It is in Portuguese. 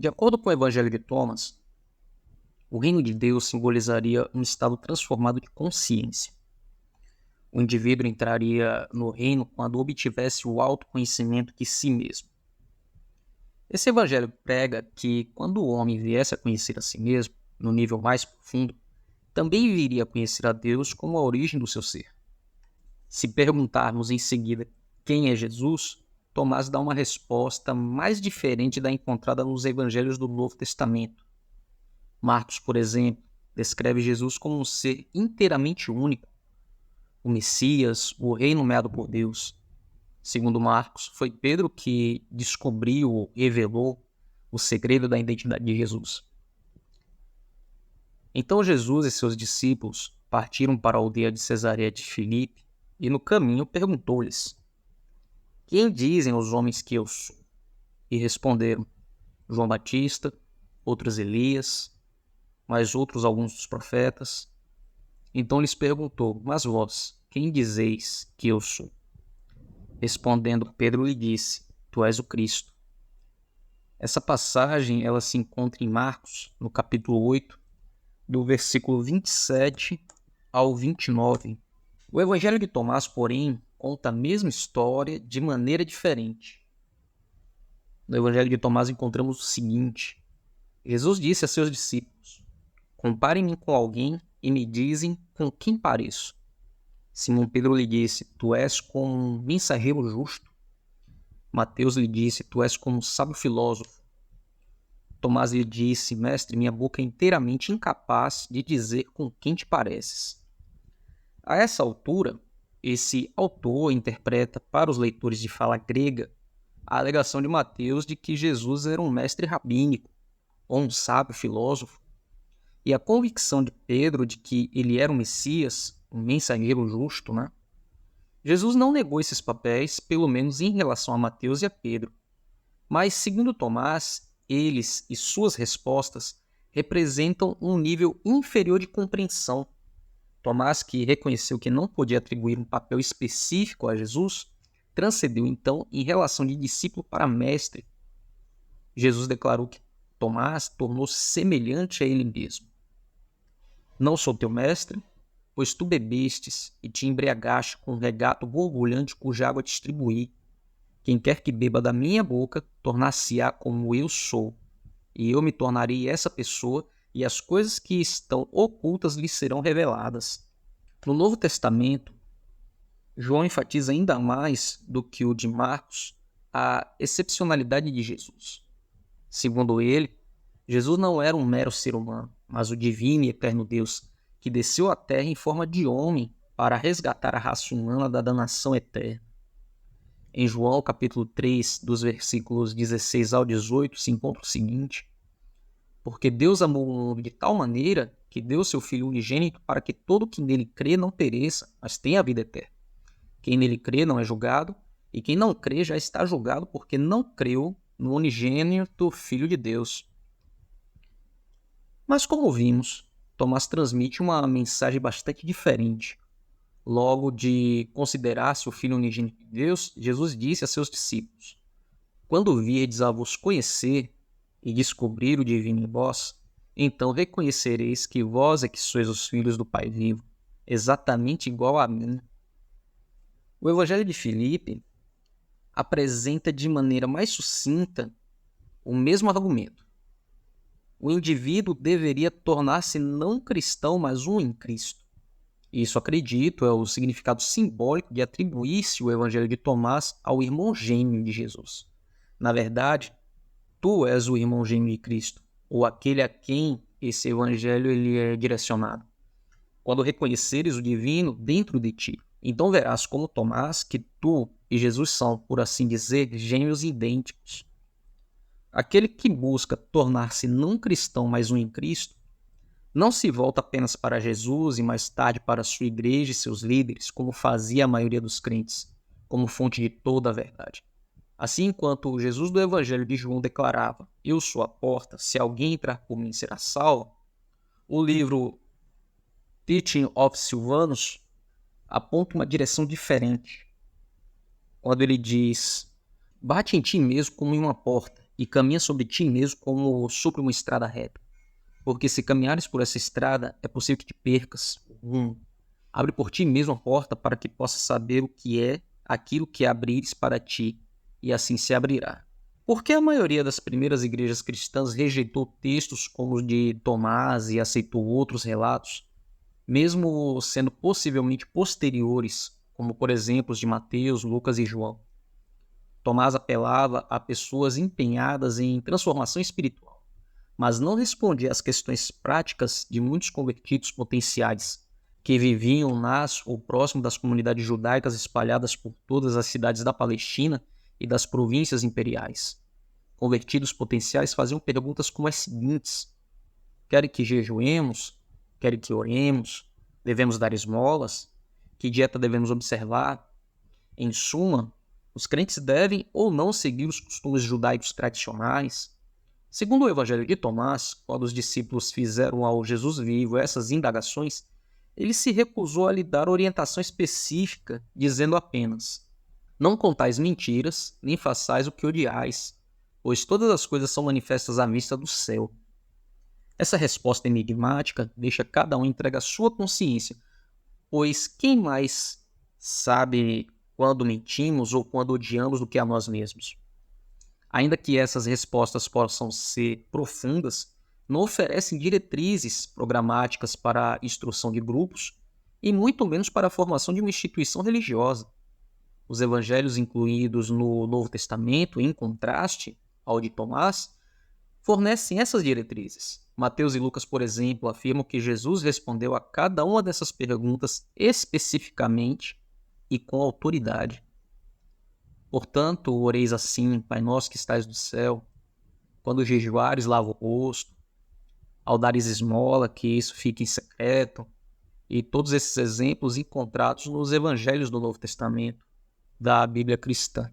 De acordo com o Evangelho de Thomas, o reino de Deus simbolizaria um estado transformado de consciência. O indivíduo entraria no reino quando obtivesse o autoconhecimento de si mesmo. Esse evangelho prega que, quando o homem viesse a conhecer a si mesmo, no nível mais profundo, também viria a conhecer a Deus como a origem do seu ser. Se perguntarmos em seguida quem é Jesus, Tomás dá uma resposta mais diferente da encontrada nos evangelhos do Novo Testamento. Marcos, por exemplo, descreve Jesus como um ser inteiramente único, o Messias, o rei nomeado por Deus. Segundo Marcos, foi Pedro que descobriu ou revelou o segredo da identidade de Jesus. Então Jesus e seus discípulos partiram para a aldeia de Cesareia de Filipe e no caminho perguntou-lhes: "Quem dizem os homens que eu sou?" E responderam: "João Batista, outros Elias, mas outros alguns dos profetas." Então lhes perguntou: "Mas vós, quem dizeis que eu sou?" Respondendo, Pedro lhe disse: "Tu és o Cristo." Essa passagem ela se encontra em Marcos, no capítulo 8, do versículo 27 ao 29. O Evangelho de Tomás, porém, conta a mesma história de maneira diferente. No Evangelho de Tomás encontramos o seguinte: Jesus disse a seus discípulos: "Comparem-me com alguém e me dizem com quem pareço." Simão Pedro lhe disse: "Tu és como um mensageiro justo." Mateus lhe disse: "Tu és como um sábio filósofo." Tomás lhe disse: "Mestre, minha boca é inteiramente incapaz de dizer com quem te pareces." A essa altura, esse autor interpreta para os leitores de fala grega a alegação de Mateus de que Jesus era um mestre rabínico ou um sábio filósofo, e a convicção de Pedro de que ele era o Messias, um mensageiro justo, Jesus não negou esses papéis, pelo menos em relação a Mateus e a Pedro. Mas, segundo Tomás, eles e suas respostas representam um nível inferior de compreensão. Tomás, que reconheceu que não podia atribuir um papel específico a Jesus, transcendeu então em relação de discípulo para mestre. Jesus declarou que Tomás tornou-se semelhante a ele mesmo. "Não sou teu mestre, pois tu bebestes e te embriagaste com um regato borbulhante cuja água distribuí. Quem quer que beba da minha boca, tornar-se-á como eu sou, e eu me tornarei essa pessoa, e as coisas que estão ocultas lhe serão reveladas." No Novo Testamento, João enfatiza ainda mais do que o de Marcos a excepcionalidade de Jesus. Segundo ele, Jesus não era um mero ser humano, mas o divino e eterno Deus, que desceu à terra em forma de homem para resgatar a raça humana da danação eterna. Em João capítulo 3, dos versículos 16 ao 18, se encontra o seguinte: "Porque Deus amou o mundo de tal maneira que deu seu Filho unigênito para que todo que nele crê não pereça, mas tenha a vida eterna. Quem nele crê não é julgado, e quem não crê já está julgado porque não creu no unigênito Filho de Deus." Mas como vimos, Tomás transmite uma mensagem bastante diferente. Logo de considerar-se o Filho unigênito de Deus, Jesus disse a seus discípulos: "Quando virdes a vos conhecer e descobrir o divino em vós, então reconhecereis que vós é que sois os filhos do Pai vivo, exatamente igual a mim." O Evangelho de Filipe apresenta de maneira mais sucinta o mesmo argumento. O indivíduo deveria tornar-se não cristão, mas um em Cristo. Isso, acredito, é o significado simbólico de atribuir-se o Evangelho de Tomás ao irmão gêmeo de Jesus. Na verdade, tu és o irmão gêmeo de Cristo, ou aquele a quem esse Evangelho ele é direcionado. Quando reconheceres o divino dentro de ti, então verás como Tomás que tu e Jesus são, por assim dizer, gêmeos idênticos. Aquele que busca tornar-se não cristão, mas um em Cristo, não se volta apenas para Jesus e mais tarde para sua igreja e seus líderes, como fazia a maioria dos crentes, como fonte de toda a verdade. Assim, enquanto o Jesus do Evangelho de João declarava: "Eu sou a porta, se alguém entrar por mim será salvo", o livro Teaching of Silvanus aponta uma direção diferente, quando ele diz: "Bate em ti mesmo como em uma porta, e caminha sobre ti mesmo como sobre uma estrada reta. Porque se caminhares por essa estrada, é possível que te percas o rumo. Abre por ti mesmo a porta para que possas saber o que é aquilo que abrires para ti, e assim se abrirá. Por que a maioria das primeiras igrejas cristãs rejeitou textos como os de Tomás e aceitou outros relatos, mesmo sendo possivelmente posteriores, como por exemplo os de Mateus, Lucas e João? Tomás apelava a pessoas empenhadas em transformação espiritual, mas não respondia às questões práticas de muitos convertidos potenciais que viviam nas ou próximo das comunidades judaicas espalhadas por todas as cidades da Palestina e das províncias imperiais. Convertidos potenciais faziam perguntas como as seguintes: querem que jejuemos? Querem que oremos? Devemos dar esmolas? Que dieta devemos observar? Em suma, os crentes devem ou não seguir os costumes judaicos tradicionais? Segundo o Evangelho de Tomás, quando os discípulos fizeram ao Jesus vivo essas indagações, ele se recusou a lhe dar orientação específica, dizendo apenas: não contais mentiras, nem façais o que odiais, pois todas as coisas são manifestas à vista do céu. Essa resposta enigmática deixa cada um entregue à sua consciência, pois quem mais sabe quando mentimos ou quando odiamos do que a nós mesmos? Ainda que essas respostas possam ser profundas, não oferecem diretrizes programáticas para a instrução de grupos e muito menos para a formação de uma instituição religiosa. Os evangelhos incluídos no Novo Testamento, em contraste ao de Tomás, fornecem essas diretrizes. Mateus e Lucas, por exemplo, afirmam que Jesus respondeu a cada uma dessas perguntas especificamente e com autoridade. Portanto, oreis assim: Pai nosso que estais no céu, quando jejuares, lava o rosto, ao dares esmola, que isso fique em secreto, e todos esses exemplos encontrados nos evangelhos do Novo Testamento, da Bíblia cristã.